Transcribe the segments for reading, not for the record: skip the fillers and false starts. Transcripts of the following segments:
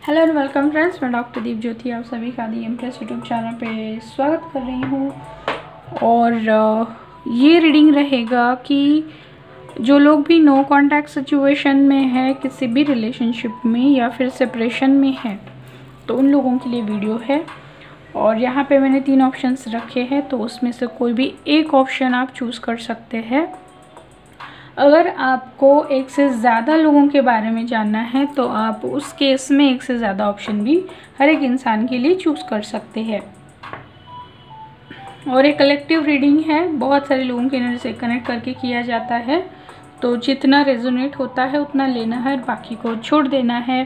Hello and welcome friends, मैं doctor दीप ज्योति आप सभी का दी इम्प्रेस यूट्यूब चैनल पे स्वागत कर रही हूँ। और ये रीडिंग रहेगा कि जो लोग भी नो कांटेक्ट सिचुएशन में है, किसी भी रिलेशनशिप में या फिर सेपरेशन में है, तो उन लोगों के लिए वीडियो है। और यहाँ पे मैंने 3 ऑप्शंस रखे हैं, तो उसमें से कोई भी एक ऑप्शन आप चूज़ कर सकते हैं। अगर आपको एक से ज़्यादा लोगों के बारे में जानना है तो आप उस केस में एक से ज़्यादा ऑप्शन भी हर एक इंसान के लिए चूज़ कर सकते हैं। और एक कलेक्टिव रीडिंग है, बहुत सारे लोगों के एनर्जी से कनेक्ट करके किया जाता है, तो जितना रेजोनेट होता है उतना लेना है और बाकी को छोड़ देना है।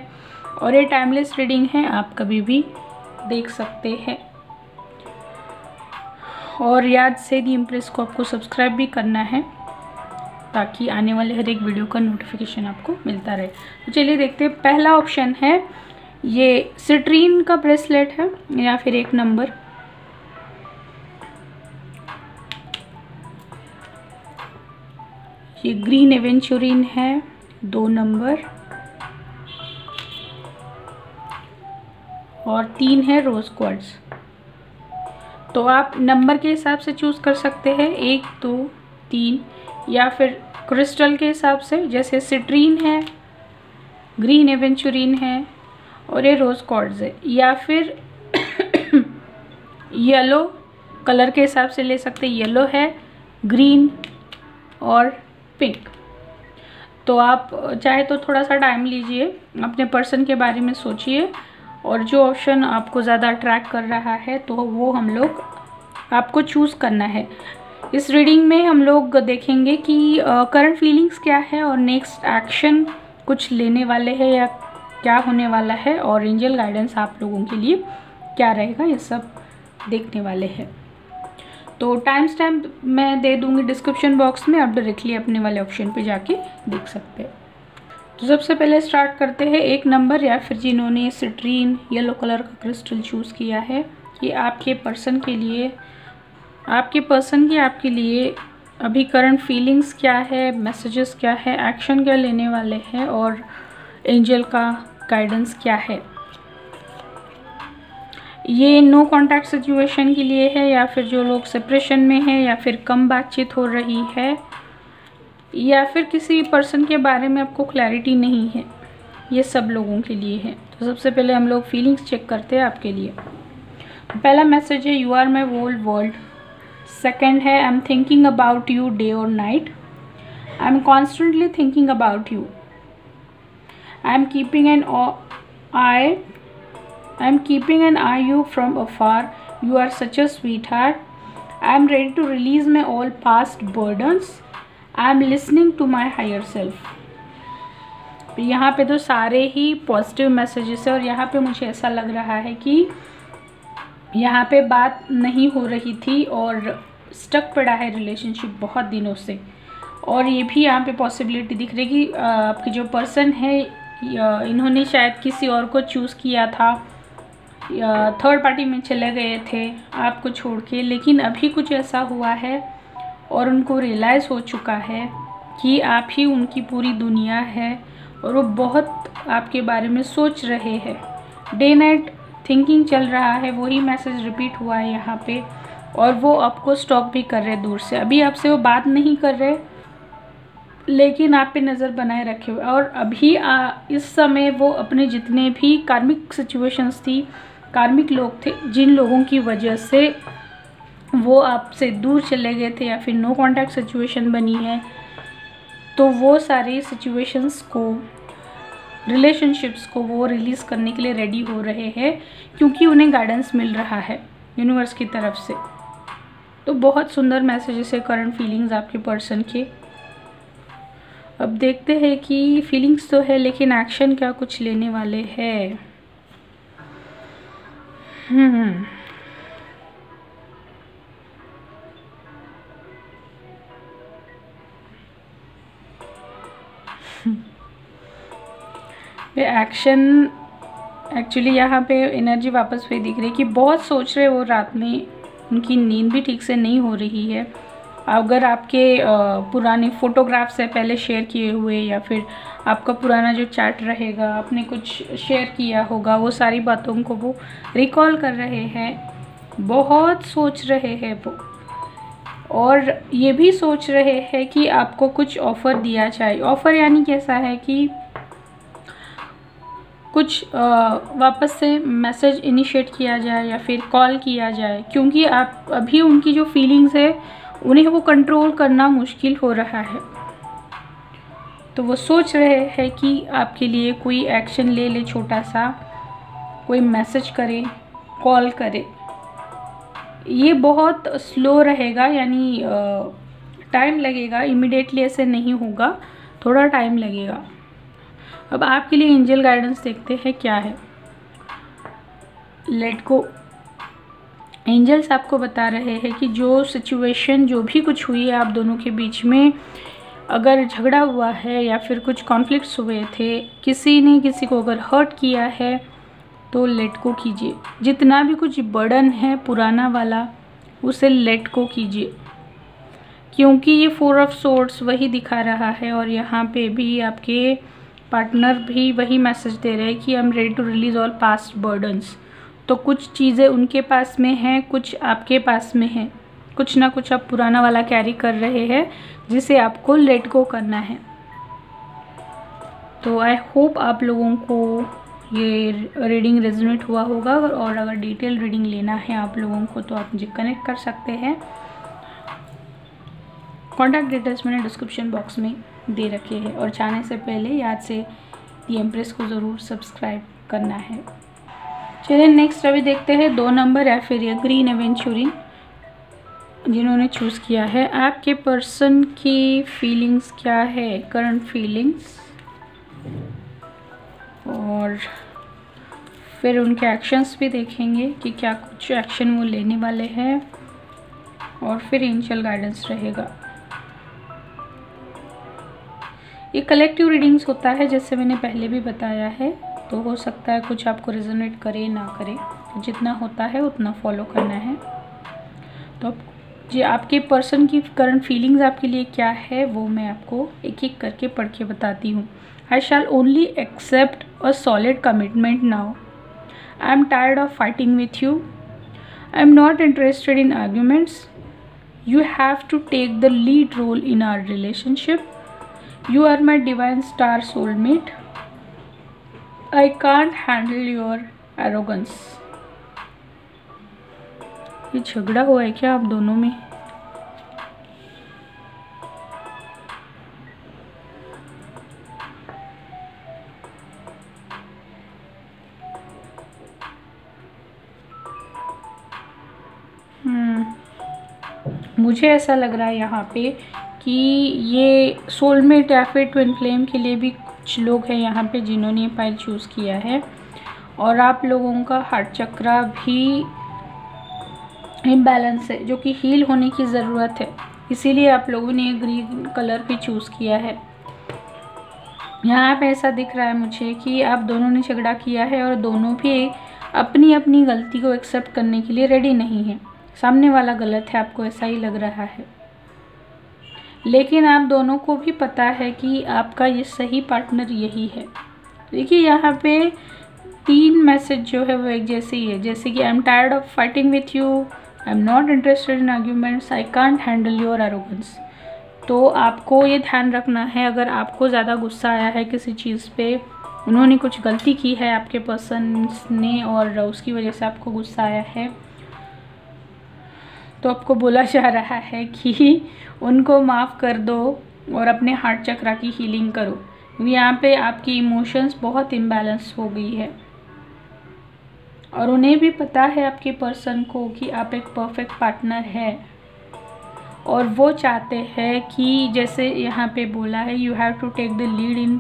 और ये टाइमलेस रीडिंग है, आप कभी भी देख सकते हैं। और याद से दी इम्प्रेस को आपको सब्सक्राइब भी करना है ताकि आने वाले हर एक वीडियो का नोटिफिकेशन आपको मिलता रहे। तो चलिए देखते हैं। पहला ऑप्शन है, ये सिट्रीन का ब्रेसलेट है या फिर 1 नंबर, ये ग्रीन एवेंचुरिन है 2 नंबर, और 3 है रोज क्वार्ट्ज। तो आप नंबर के हिसाब से चूज़ कर सकते हैं 1, 2, 3, या फिर क्रिस्टल के हिसाब से, जैसे सिट्रीन है, ग्रीन एवेंचुरिन है और ये रोज क्वार्ट्ज है, या फिर येलो कलर के हिसाब से ले सकते हैं। येलो है, ग्रीन और पिंक। तो आप चाहे तो थोड़ा सा टाइम लीजिए, अपने पर्सन के बारे में सोचिए, और जो ऑप्शन आपको ज़्यादा अट्रैक्ट कर रहा है तो वो हम लोग आपको चूज़ करना है। इस रीडिंग में हम लोग देखेंगे कि करंट फीलिंग्स क्या है और नेक्स्ट एक्शन कुछ लेने वाले हैं या क्या होने वाला है, और एंजल गाइडेंस आप लोगों के लिए क्या रहेगा, ये सब देखने वाले हैं। तो टाइम स्टैम्प मैं दे दूंगी डिस्क्रिप्शन बॉक्स में, आप डायरेक्टली अपने वाले ऑप्शन पे जाके देख सकते हैं। तो सबसे पहले स्टार्ट करते हैं 1 नंबर, या फिर जिन्होंने सिट्रीन येलो कलर का क्रिस्टल चूज़ किया है। ये आपके पर्सन के लिए, आपके लिए अभी करंट फीलिंग्स क्या है, मैसेजेस क्या है, एक्शन क्या लेने वाले हैं, और एंजल का गाइडेंस क्या है। ये नो कांटेक्ट सिचुएशन के लिए है, या फिर जो लोग सेपरेशन में है, या फिर कम बातचीत हो रही है, या फिर किसी पर्सन के बारे में आपको क्लैरिटी नहीं है, ये सब लोगों के लिए है। तो सबसे पहले हम लोग फीलिंग्स चेक करते हैं आपके लिए। पहला मैसेज है, you are my whole world. Second है, I am thinking about you day और night. I am constantly thinking about you. I am keeping an eye you from afar. You are such a sweetheart. I am ready to release my all past burdens. I am listening to my higher self. यहाँ पे तो सारे ही positive messages है, और यहाँ पे मुझे ऐसा लग रहा है कि यहाँ पे बात नहीं हो रही थी और स्टक पड़ा है रिलेशनशिप बहुत दिनों से। और ये भी यहाँ पे पॉसिबिलिटी दिख रही है कि आपकी जो पर्सन है, इन्होंने शायद किसी और को चूज़ किया था, थर्ड पार्टी में चले गए थे आपको छोड़ के, लेकिन अभी कुछ ऐसा हुआ है और उनको रियलाइज़ हो चुका है कि आप ही उनकी पूरी दुनिया है, और वो बहुत आपके बारे में सोच रहे हैं। डे नाइट थिंकिंग चल रहा है, वही मैसेज रिपीट हुआ है यहाँ पे, और वो आपको स्टॉक भी कर रहे दूर से। अभी आपसे वो बात नहीं कर रहे, लेकिन आप पे नज़र बनाए रखे हुए। और अभी इस समय वो अपने जितने भी कार्मिक सिचुएशंस थी, कार्मिक लोग थे, जिन लोगों की वजह से वो आपसे दूर चले गए थे या फिर नो कांटेक्ट सिचुएशन बनी है, तो वो सारी सिचुएशंस को, रिलेशनशिप्स को वो रिलीज़ करने के लिए रेडी हो रहे हैं, क्योंकि उन्हें गाइडेंस मिल रहा है यूनिवर्स की तरफ से। तो बहुत सुंदर मैसेजेस है करंट फीलिंग्स आपके पर्सन के। अब देखते हैं कि फीलिंग्स तो है, लेकिन एक्शन क्या कुछ लेने वाले हैं। एक्शन एक्चुअली यहाँ पे एनर्जी वापस वही दिख रही है कि बहुत सोच रहे वो रात में, उनकी नींद भी ठीक से नहीं हो रही है, अगर आपके पुराने फ़ोटोग्राफ्स है पहले शेयर किए हुए, या फिर आपका पुराना जो चैट रहेगा, आपने कुछ शेयर किया होगा, वो सारी बातों को वो रिकॉल कर रहे हैं, बहुत सोच रहे हैं वो, और ये भी सोच रहे हैं कि आपको कुछ ऑफ़र दिया जाए। ऑफ़र यानी कैसा है कि कुछ वापस से मैसेज इनिशिएट किया जाए या फिर कॉल किया जाए, क्योंकि आप अभी उनकी जो फीलिंग्स है उन्हें वो कंट्रोल करना मुश्किल हो रहा है। तो वो सोच रहे हैं कि आपके लिए कोई एक्शन ले ले, छोटा सा कोई मैसेज करे, कॉल करे। ये बहुत स्लो रहेगा, यानी टाइम लगेगा, इमीडिएटली ऐसे नहीं होगा, थोड़ा टाइम लगेगा। अब आपके लिए एंजल गाइडेंस देखते हैं क्या है। Let go. एंजल्स आपको बता रहे हैं कि जो सिचुएशन, जो भी कुछ हुई है आप दोनों के बीच में, अगर झगड़ा हुआ है या फिर कुछ कॉन्फ्लिक्ट्स हुए थे, किसी ने किसी को अगर हर्ट किया है, तो लेट गो कीजिए। जितना भी कुछ बर्डन है पुराना वाला, उसे लेट गो कीजिए, क्योंकि ये 4 ऑफ सोर्ड्स वही दिखा रहा है। और यहाँ पे भी आपके पार्टनर भी वही मैसेज दे रहे हैं कि I am ready to release all past burdens. तो कुछ चीज़ें उनके पास में हैं, कुछ आपके पास में हैं, कुछ ना कुछ आप पुराना वाला कैरी कर रहे हैं जिसे आपको लेट गो करना है। तो आई होप आप लोगों को ये रीडिंग रेजोनेट हुआ होगा, और अगर डिटेल रीडिंग लेना है आप लोगों को तो आप मुझे कनेक्ट कर सकते हैं। कॉन्टैक्ट डिटेल्स मैंने डिस्क्रिप्शन बॉक्स में दे रखे हैं, और जाने से पहले याद से दी एम्प्रेस को ज़रूर सब्सक्राइब करना है। चलिए नेक्स्ट अभी देखते हैं 2 नंबर या फिर ये ग्रीन एवेंचुरिन जिन्होंने चूज़ किया है। आपके पर्सन की फीलिंग्स क्या है, करंट फीलिंग्स, और फिर उनके एक्शंस भी देखेंगे कि क्या कुछ एक्शन वो लेने वाले हैं, और फिर एंजल गाइडेंस रहेगा। ये कलेक्टिव रीडिंग्स होता है, जैसे मैंने पहले भी बताया है, तो हो सकता है कुछ आपको रेजोनेट करे ना करे, तो जितना होता है उतना फॉलो करना है। तो जी आपके पर्सन की करंट फीलिंग्स आपके लिए क्या है वो मैं आपको एक एक करके पढ़ के बताती हूँ। I shall only accept a solid commitment now. I am tired of fighting with you. I am not interested in arguments. You have to take the lead role in our relationship. You are my divine star soulmate. I can't handle your arrogance. ये झगड़ा हुआ है क्या आप दोनों में? मुझे ऐसा लग रहा है यहाँ पे कि ये सोलमेट या फिर ट्विन फ्लेम के लिए भी कुछ लोग हैं यहाँ पे जिन्होंने ये पाइल चूज़ किया है, और आप लोगों का हार्ट चक्रा भी इम्बैलेंस है जो कि हील होने की ज़रूरत है, इसीलिए आप लोगों ने ग्रीन कलर भी चूज़ किया है। यहाँ पे ऐसा दिख रहा है मुझे कि आप दोनों ने झगड़ा किया है और दोनों भी अपनी अपनी गलती को एक्सेप्ट करने के लिए रेडी नहीं है। सामने वाला गलत है, आपको ऐसा ही लग रहा है, लेकिन आप दोनों को भी पता है कि आपका ये सही पार्टनर यही है। देखिए यहाँ पे 3 मैसेज जो है वो एक जैसे ही है, जैसे कि I am tired of fighting with you, I am not interested in arguments, I can't handle your arrogance. तो आपको ये ध्यान रखना है, अगर आपको ज़्यादा गुस्सा आया है किसी चीज़ पे, उन्होंने कुछ गलती की है आपके पर्सन ने और उसकी वजह से आपको गुस्सा आया है, तो आपको बोला जा रहा है कि उनको माफ़ कर दो और अपने हार्ट चक्रा की हीलिंग करो, क्योंकि यहाँ पे आपकी इमोशंस बहुत इम्बैलेंस हो गई है, और उन्हें भी पता है आपके पर्सन को कि आप एक परफेक्ट पार्टनर है, और वो चाहते हैं कि जैसे यहाँ पे बोला है you have to take the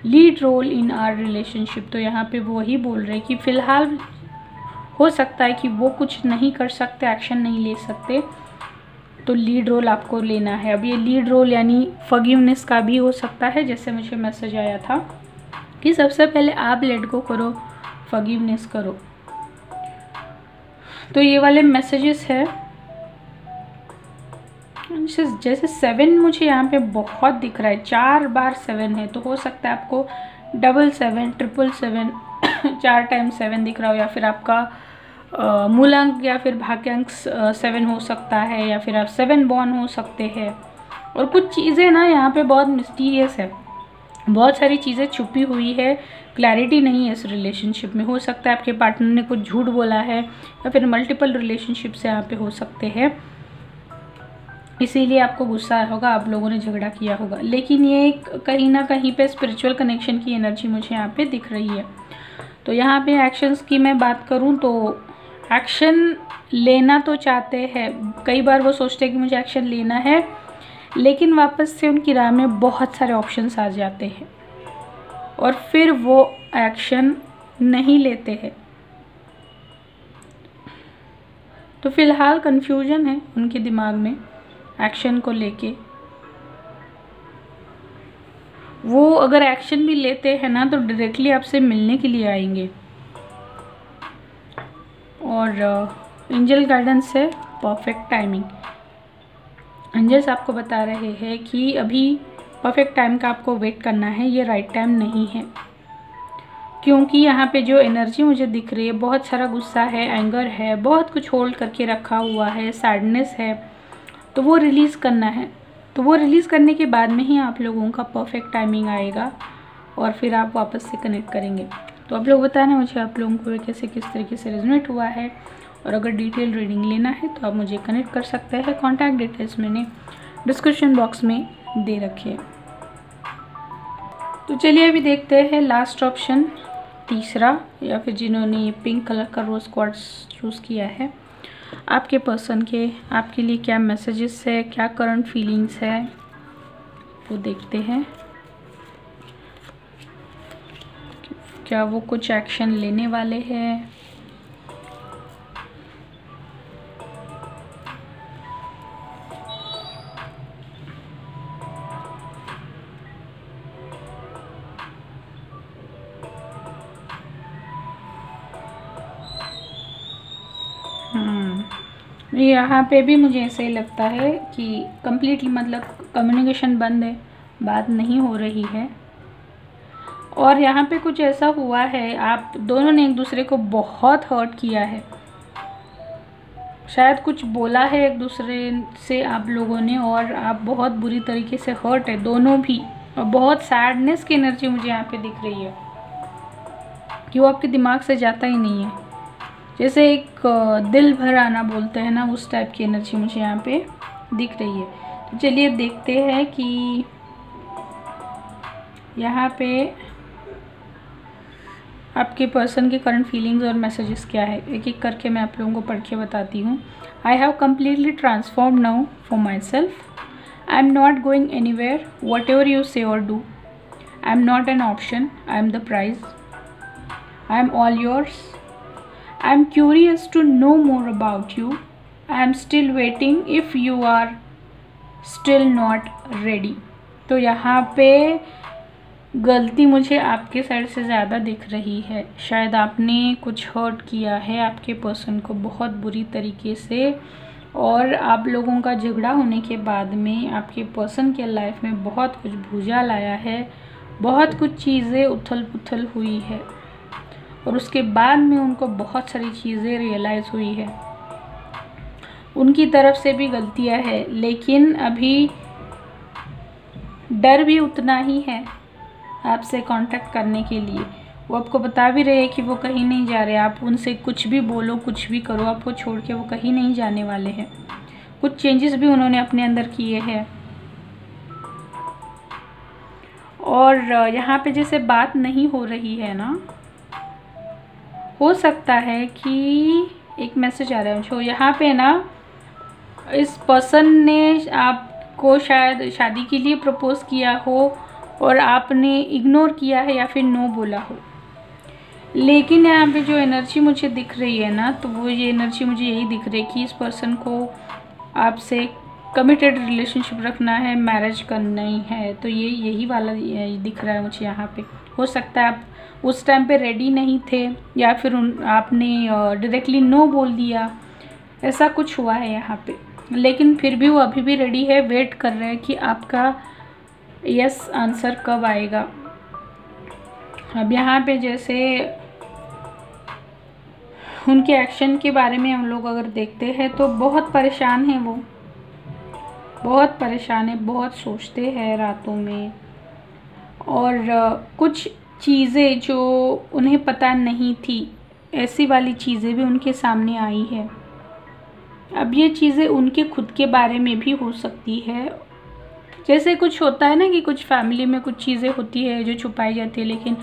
lead role in our relationship. तो यहाँ पे वो ही बोल रहे हैं कि फ़िलहाल हो सकता है कि वो कुछ नहीं कर सकते, एक्शन नहीं ले सकते, तो लीड रोल आपको लेना है। अब ये लीड रोल यानी फॉरगिवनेस का भी हो सकता है, जैसे मुझे मैसेज आया था कि सबसे पहले आप लेट गो करो, फॉरगिवनेस करो। तो ये वाले मैसेजेस है जैसे 7 मुझे यहाँ पे बहुत दिख रहा है, 4 बार 7 है, तो हो सकता है आपको 777, 777 4 टाइम 7 दिख रहा हो, या फिर आपका मूलांक या फिर भाग्यांक 7 हो सकता है, या फिर आप 7 बॉर्न हो सकते हैं। और कुछ चीज़ें ना यहाँ पे बहुत मिस्टीरियस है, बहुत सारी चीज़ें छुपी हुई है, क्लैरिटी नहीं है इस रिलेशनशिप में। हो सकता है आपके पार्टनर ने कुछ झूठ बोला है, या फिर मल्टीपल रिलेशनशिप से यहाँ पे हो सकते हैं, इसीलिए आपको गुस्सा आया होगा, आप लोगों ने झगड़ा किया होगा। लेकिन ये कहीं ना कहीं पे स्पिरिचुअल कनेक्शन की एनर्जी मुझे यहाँ पे दिख रही है। तो यहाँ पे एक्शंस की मैं बात करूँ तो एक्शन लेना तो चाहते हैं, कई बार वो सोचते हैं कि मुझे एक्शन लेना है, लेकिन वापस से उनकी राह में बहुत सारे ऑप्शंस आ जाते हैं और फिर वो एक्शन नहीं लेते हैं। तो फिलहाल कन्फ्यूजन है उनके दिमाग में एक्शन को लेके। वो अगर एक्शन भी लेते हैं ना तो डायरेक्टली आपसे मिलने के लिए आएंगे। और एंजल गाइडेंस है परफेक्ट टाइमिंग। एंजल्स आपको बता रहे हैं कि अभी परफेक्ट टाइम का आपको वेट करना है, ये राइट टाइम नहीं है, क्योंकि यहाँ पे जो एनर्जी मुझे दिख रही है, बहुत सारा गुस्सा है, एंगर है, बहुत कुछ होल्ड करके रखा हुआ है, सैडनेस है, तो वो रिलीज़ करना है। तो वो रिलीज़ करने के बाद में ही आप लोगों का परफेक्ट टाइमिंग आएगा और फिर आप वापस से कनेक्ट करेंगे। तो आप लोग बताना मुझे आप लोगों को कैसे किस तरीके से रेजोनेट हुआ है, और अगर डिटेल रीडिंग लेना है तो आप मुझे कनेक्ट कर सकते हैं। कॉन्टैक्ट डिटेल्स मैंने डिस्क्रिप्शन बॉक्स में दे रखी है। तो चलिए अभी देखते हैं लास्ट ऑप्शन, तीसरा, या फिर जिन्होंने पिंक कलर का रोज़ क्वार्ट्ज चूज़ किया है, आपके पर्सन के आपके लिए क्या मैसेजेस है, क्या करंट फीलिंग्स है, वो देखते हैं। क्या वो कुछ एक्शन लेने वाले हैं? यहाँ पे भी मुझे ऐसे ही लगता है कि कम्प्लीटली मतलब कम्युनिकेशन बंद है, बात नहीं हो रही है। और यहाँ पे कुछ ऐसा हुआ है, आप दोनों ने एक दूसरे को बहुत हर्ट किया है, शायद कुछ बोला है एक दूसरे से आप लोगों ने, और आप बहुत बुरी तरीके से हर्ट है दोनों भी। और बहुत सैडनेस की एनर्जी मुझे यहाँ पे दिख रही है कि वो आपके दिमाग से जाता ही नहीं है, जैसे एक दिल भर आना बोलते हैं ना, उस टाइप की एनर्जी मुझे यहाँ पे दिख रही है। तो चलिए देखते हैं कि यहाँ पे आपके पर्सन के करंट फीलिंग्स और मैसेजेस क्या है। एक एक करके मैं आप लोगों को पढ़ के बताती हूँ। I have completely transform now for myself. I am not going anywhere whatever you say or do. I am not an option, I am the prize. I am all yours. I am curious to know more about you. I am still waiting if you are still not ready. तो यहाँ पे गलती मुझे आपके side से ज़्यादा दिख रही है। शायद आपने कुछ हर्ट किया है आपके पर्सन को बहुत बुरी तरीके से, और आप लोगों का झगड़ा होने के बाद में आपके पर्सन के लाइफ में बहुत कुछ भूचाल आया है, बहुत कुछ चीज़ें उथल पुथल हुई है, और उसके बाद में उनको बहुत सारी चीज़ें रियलाइज़ हुई है। उनकी तरफ से भी गलतियां है, लेकिन अभी डर भी उतना ही है आपसे कांटेक्ट करने के लिए। वो आपको बता भी रहे हैं कि वो कहीं नहीं जा रहे, आप उनसे कुछ भी बोलो, कुछ भी करो, आपको छोड़ के वो कहीं नहीं जाने वाले हैं। कुछ चेंजेस भी उन्होंने अपने अंदर किए हैं। और यहाँ पे जैसे बात नहीं हो रही है ना, हो सकता है कि एक मैसेज आ रहा है मुझे यहाँ पे ना, इस पर्सन ने आपको शायद शादी के लिए प्रपोज किया हो और आपने इग्नोर किया है या फिर नो बोला हो। लेकिन यहाँ पे जो एनर्जी मुझे दिख रही है ना, तो वो ये एनर्जी मुझे यही दिख रही है कि इस पर्सन को आपसे कमिटेड रिलेशनशिप रखना है, मैरिज करनी है। तो ये यही वाला दिख रहा है मुझे यहाँ पे। हो सकता है आप उस टाइम पे रेडी नहीं थे, या फिर आपने डायरेक्टली नो बोल दिया, ऐसा कुछ हुआ है यहाँ पे। लेकिन फिर भी वो अभी भी रेडी है, वेट कर रहे हैं कि आपका यस आंसर कब आएगा। अब यहाँ पे जैसे उनके एक्शन के बारे में हम लोग अगर देखते हैं तो बहुत परेशान हैं, वो बहुत परेशान है, बहुत सोचते हैं रातों में, और कुछ चीज़ें जो उन्हें पता नहीं थी ऐसी वाली चीज़ें भी उनके सामने आई है। अब ये चीज़ें उनके खुद के बारे में भी हो सकती है। जैसे कुछ होता है ना कि कुछ फैमिली में कुछ चीज़ें होती है जो छुपाई जाती है, लेकिन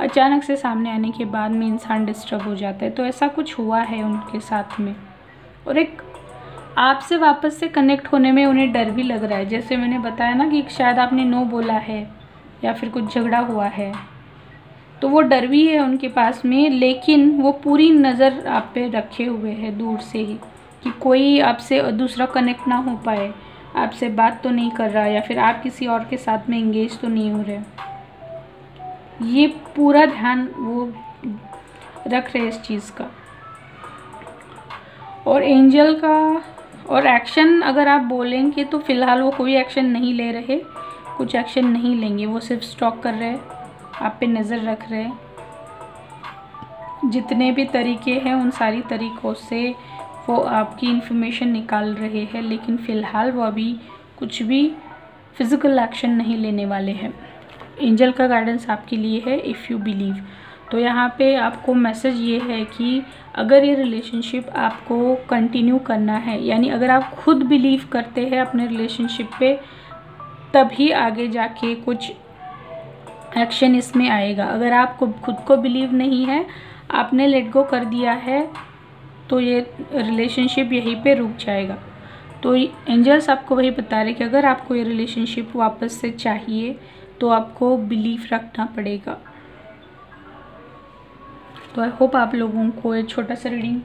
अचानक से सामने आने के बाद में इंसान डिस्टर्ब हो जाता है। तो ऐसा कुछ हुआ है उनके साथ में, और एक आपसे वापस से कनेक्ट होने में उन्हें डर भी लग रहा है। जैसे मैंने बताया ना कि शायद आपने नो बोला है या फिर कुछ झगड़ा हुआ है, तो वो डर भी है उनके पास में, लेकिन वो पूरी नज़र आप पे रखे हुए हैं दूर से ही कि कोई आपसे दूसरा कनेक्ट ना हो पाए, आपसे बात तो नहीं कर रहा, या फिर आप किसी और के साथ में एंगेज तो नहीं हो रहे। ये पूरा ध्यान वो रख रहे इस चीज़ का। और एंजल का और एक्शन अगर आप बोलेंगे तो फ़िलहाल वो कोई एक्शन नहीं ले रहे, कुछ एक्शन नहीं लेंगे, वो सिर्फ स्टॉक कर रहे हैं, आप पे नज़र रख रहे हैं। जितने भी तरीके हैं उन सारी तरीक़ों से वो आपकी इन्फॉर्मेशन निकाल रहे हैं, लेकिन फ़िलहाल वो अभी कुछ भी फिज़िकल एक्शन नहीं लेने वाले हैं। एंजल का गाइडेंस आपके लिए है, इफ़ यू बिलीव। तो यहाँ पे आपको मैसेज ये है कि अगर ये रिलेशनशिप आपको कंटिन्यू करना है, यानी अगर आप खुद बिलीव करते हैं अपने रिलेशनशिप पे, तभी आगे जाके कुछ एक्शन इसमें आएगा। अगर आपको खुद को बिलीव नहीं है, आपने लेट गो कर दिया है, तो ये रिलेशनशिप यहीं पे रुक जाएगा। तो एंजल्स आपको वही बता रहे कि अगर आपको ये रिलेशनशिप वापस से चाहिए तो आपको बिलीफ रखना पड़ेगा। तो आई होप आप लोगों को ये छोटा सा रीडिंग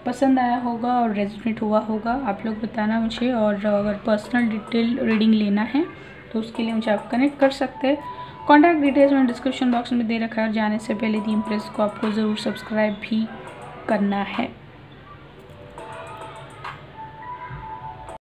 पसंद आया होगा और रेजोनेट हुआ होगा। आप लोग बताना मुझे, और अगर पर्सनल डिटेल रीडिंग लेना है तो उसके लिए मुझे आप कनेक्ट कर सकते हैं। कॉन्टैक्ट डिटेल्स मैंने डिस्क्रिप्शन बॉक्स में दे रखा है, और जाने से पहले दी इम्प्रेस को आपको ज़रूर सब्सक्राइब भी करना है।